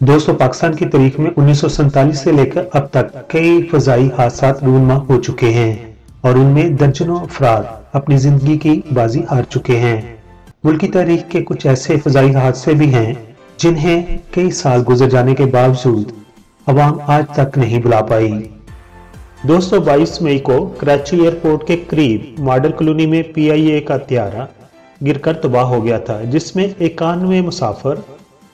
दोस्तों, पाकिस्तान की तारीख में 1947 से लेकर अब तक कई फजाई हादसा रूनुमा हो चुके हैं और उनमें दर्जनों अफराद अपनी जिंदगी की बाजी हार चुके हैं। मुल्क की तारीख के कुछ ऐसे फजाई हादसे भी हैं जिन्हें कई साल गुजर जाने के बावजूद अवाम आज तक नहीं भुला पाई। दोस्तों, 22 मई को कराची एयरपोर्ट के करीब मॉडल कॉलोनी में PIA का त्यारा गिरकर तबाह हो गया था, जिसमें 91 मुसाफिर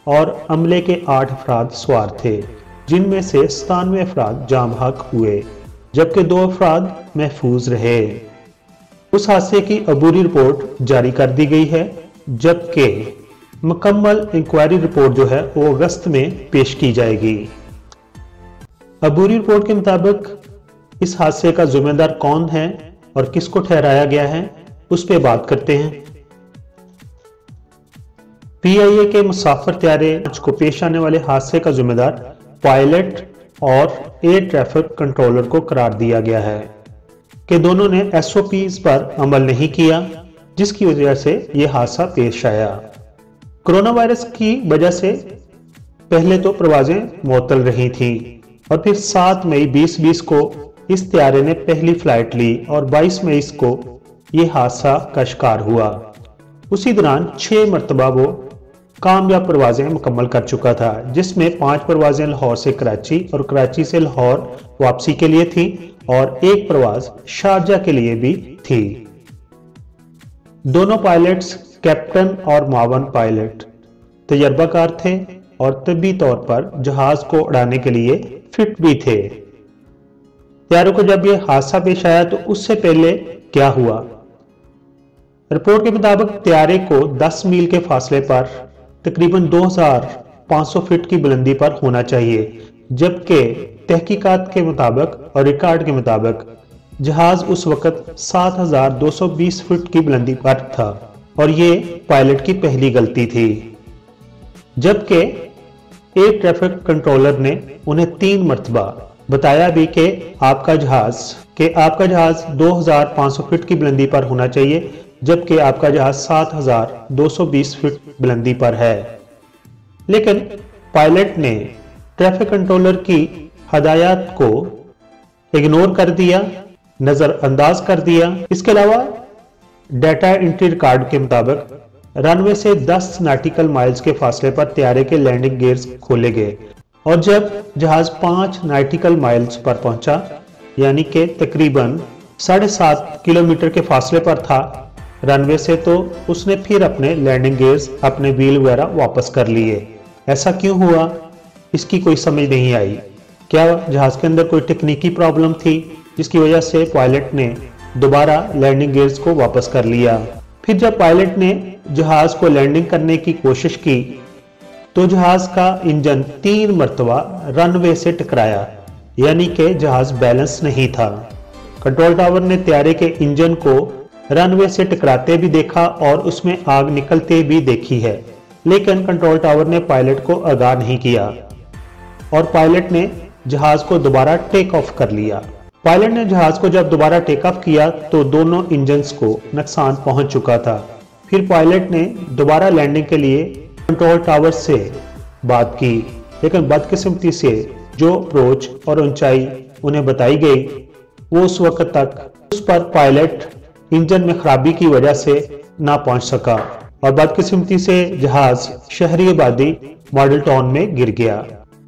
और अमले के 8 अफराद सवार थे, जिनमें से 97 अफराद जाम हक हुए जबकि 2 अफराद महफूज रहे। उस हादसे की अबूरी रिपोर्ट जारी कर दी गई है, जबकि मुकम्मल इंक्वायरी रिपोर्ट जो है वो अगस्त में पेश की जाएगी। अबूरी रिपोर्ट के मुताबिक इस हादसे का जिम्मेदार कौन है और किसको ठहराया गया है, उस पर बात करते हैं। PIA के मुसाफिर त्यारे को पेश आने वाले हादसे का जिम्मेदार पायलट और एयर ट्रैफिक कंट्रोलर को करार दिया गया है कि दोनों ने SOPs पर अमल नहीं किया, जिसकी वजह से यह हादसा पेश आया। कोरोना वायरस की वजह से पहले तो परवाजें मुअत्तल रही थी और फिर 7 मई 2020 को इस त्यारे ने पहली फ्लाइट ली और 22 मई को यह हादसा का शिकार हुआ। उसी दौरान 6 मरतबा वो कामयाब परवाजें मुकम्मल कर चुका था, जिसमें 5 परवाजें लाहौर से कराची और कराची से लाहौर वापसी के लिए थी और 1 परवाज शारजा के लिए भी थी। दोनों पायलट्स कैप्टन और मावन पायलट तजर्बाकार थे और तबी तौर पर जहाज को उड़ाने के लिए फिट भी थे। त्यारों को जब यह हादसा पेश आया तो उससे पहले क्या हुआ? रिपोर्ट के मुताबिक त्यारे को 10 मील के फासले पर तकरीबन 2500 फीट की बुलंदी पर होना चाहिए, जबकि तहकीकात के मुताबिक और रिकॉर्ड के मुताबिक जहाज उस वक्त 7220 फीट की बुलंदी पर था और ये पायलट की पहली गलती थी। जबकि एयर ट्रैफिक कंट्रोलर ने उन्हें 3 मरतबा बताया भी कि आपका जहाज 2500 फीट की बुलंदी पर होना चाहिए, जबकि आपका जहाज 7220 फीट बुलंदी पर है। लेकिन पायलट ने ट्रैफिक कंट्रोलर की हदायत को इग्नोर कर दिया, नजरअंदाज कर दिया। इसके अलावा डाटा एंट्री रिकॉर्ड के मुताबिक रनवे से 10 नॉटिकल माइल्स के फासले पर त्यारे के लैंडिंग गियर्स खोले गए और जब जहाज 5 नॉटिकल माइल्स पर पहुंचा, यानी कि तकरीबन 7.5 किलोमीटर के फासले पर था रनवे से, तो उसने फिर अपने लैंडिंग गियर्स, अपने व्हील वगैरह वापस कर लिए। ऐसा क्यों हुआ, इसकी कोई समझ नहीं आई। क्या जहाज के अंदर कोई टेक्निकी प्रॉब्लम थी जिसकी वजह से पायलट ने दोबारा लैंडिंग गियर्स को वापस कर लिया? फिर जब पायलट ने जहाज को लैंडिंग करने की कोशिश की तो जहाज का इंजन 3 मरतबा रनवे से टकराया, यानी कि जहाज बैलेंस नहीं था। कंट्रोल टावर ने त्यारे के इंजन को रनवे से टकराते भी देखा और उसमें आग निकलते भी देखी है, लेकिन कंट्रोल टावर ने पायलट को आगाह नहीं किया और पायलट ने जहाज को दोबारा टेक ऑफ कर लिया। पायलट ने जहाज को जब दोबारा टेक ऑफ किया तो दोनों इंजन्स को नुकसान पहुंच चुका था। फिर पायलट ने दोबारा लैंडिंग के लिए कंट्रोल टावर से बात की, लेकिन बदकिस्मती से जो अप्रोच और ऊंचाई उन्हें बताई गई वो उस वक्त तक उस पर पायलट इंजन में खराबी की वजह से ना पहुंच सका और बदकिस्मती से जहाज शहरी आबादी मॉडल टाउन में गिर गया।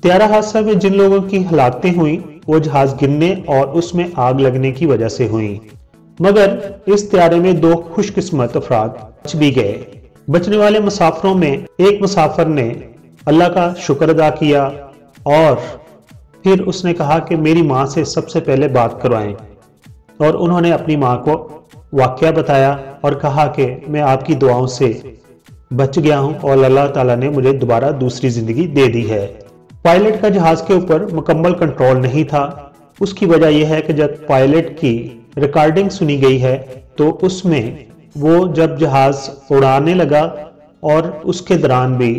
त्यारा हादसा में जिन लोगों की हलाकतें हुई वो जहाज गिरने और उसमें आग लगने की वजह से हुई, मगर इस त्यारे में 2 खुशकिस्मत अफराद बच भी गए। बचने वाले मुसाफिरों में एक मुसाफिर ने अल्लाह का शुक्र अदा किया और फिर उसने कहा कि मेरी माँ से सबसे पहले बात करवाएं, और उन्होंने अपनी माँ को वाकया बताया और कहा कि मैं आपकी दुआओं से बच गया हूं और अल्लाह ताला ने मुझे दोबारा दूसरी जिंदगी दे दी है। पायलट का जहाज के ऊपर मुकम्मल कंट्रोल नहीं था। उसकी वजह यह है कि जब पायलट की रिकॉर्डिंग सुनी गई है तो उसमें वो जब जहाज उड़ाने लगा और उसके दौरान भी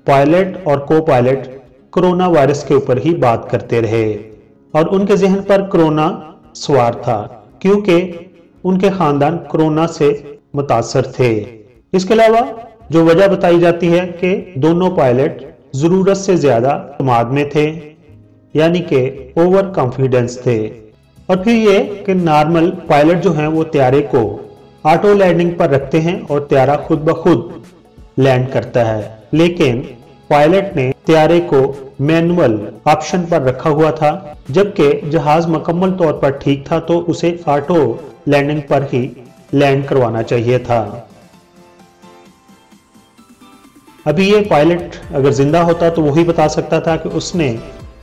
पायलट और को पायलट कोरोना वायरस के ऊपर ही बात करते रहे और उनके जहन पर कोरोना सवार था, क्योंकि उनके खानदान कोरोना से मुतासर थे। इसके अलावा जो वजह बताई जाती है कि दोनों पायलट जरूरत से ज्यादा तमाद में थे, यानी कि ओवर कॉन्फिडेंस थे। और फिर ये कि नॉर्मल पायलट जो हैं वो त्यारे को ऑटो लैंडिंग पर रखते हैं और त्यारा खुद ब खुद लैंड करता है, लेकिन पायलट ने त्यारे को मैनुअल ऑप्शन पर रखा हुआ था, जबकि जहाज मुकम्मल तौर पर ठीक था तो उसे ऑटो लैंडिंग पर ही लैंड करवाना चाहिए था। अभी ये पायलट अगर जिंदा होता तो वही बता सकता था कि उसने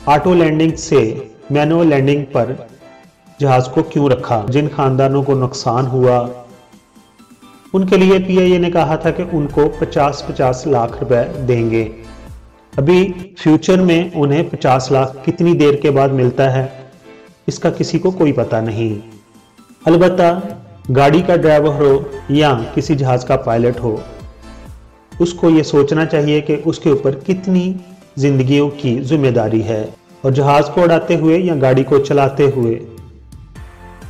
ऑटो लैंडिंग से मैनुअल लैंडिंग पर जहाज को क्यों रखा। जिन खानदानों को नुकसान हुआ उनके लिए पीआईए ने कहा था कि उनको 50-50 लाख रुपए देंगे। अभी फ्यूचर में उन्हें 50 लाख कितनी देर के बाद मिलता है इसका किसी को कोई पता नहीं। अलबत्ता गाड़ी का ड्राइवर हो या किसी जहाज का पायलट हो, उसको ये सोचना चाहिए कि उसके ऊपर कितनी जिंदगियों की जिम्मेदारी है, और जहाज को उड़ाते हुए या गाड़ी को चलाते हुए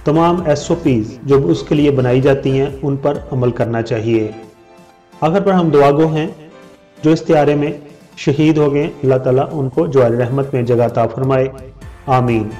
तमाम SOPs जो उसके लिए बनाई जाती हैं उन पर अमल करना चाहिए। आखिर पर हम दुआगो हैं जो इस त्यारे में शहीद हो गए, अल्लाह ताला उनको जवार रहमत में जगह अता फरमाए, आमीन।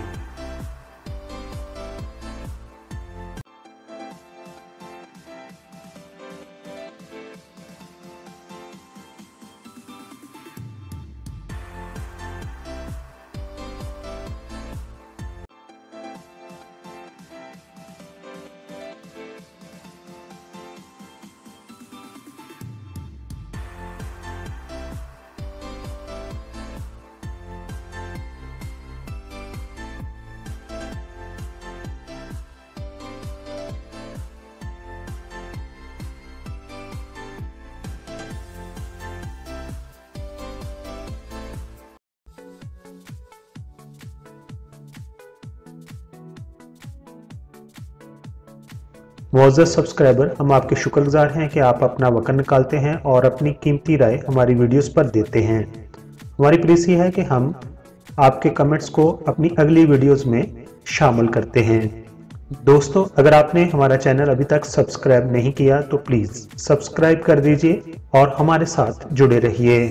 मुअज़्ज़ज़ सब्सक्राइबर, हम आपके शुक्रगुजार हैं कि आप अपना वक़्त निकालते हैं और अपनी कीमती राय हमारी वीडियोस पर देते हैं। हमारी प्रेसी है कि हम आपके कमेंट्स को अपनी अगली वीडियोस में शामिल करते हैं। दोस्तों, अगर आपने हमारा चैनल अभी तक सब्सक्राइब नहीं किया तो प्लीज़ सब्सक्राइब कर दीजिए और हमारे साथ जुड़े रहिए।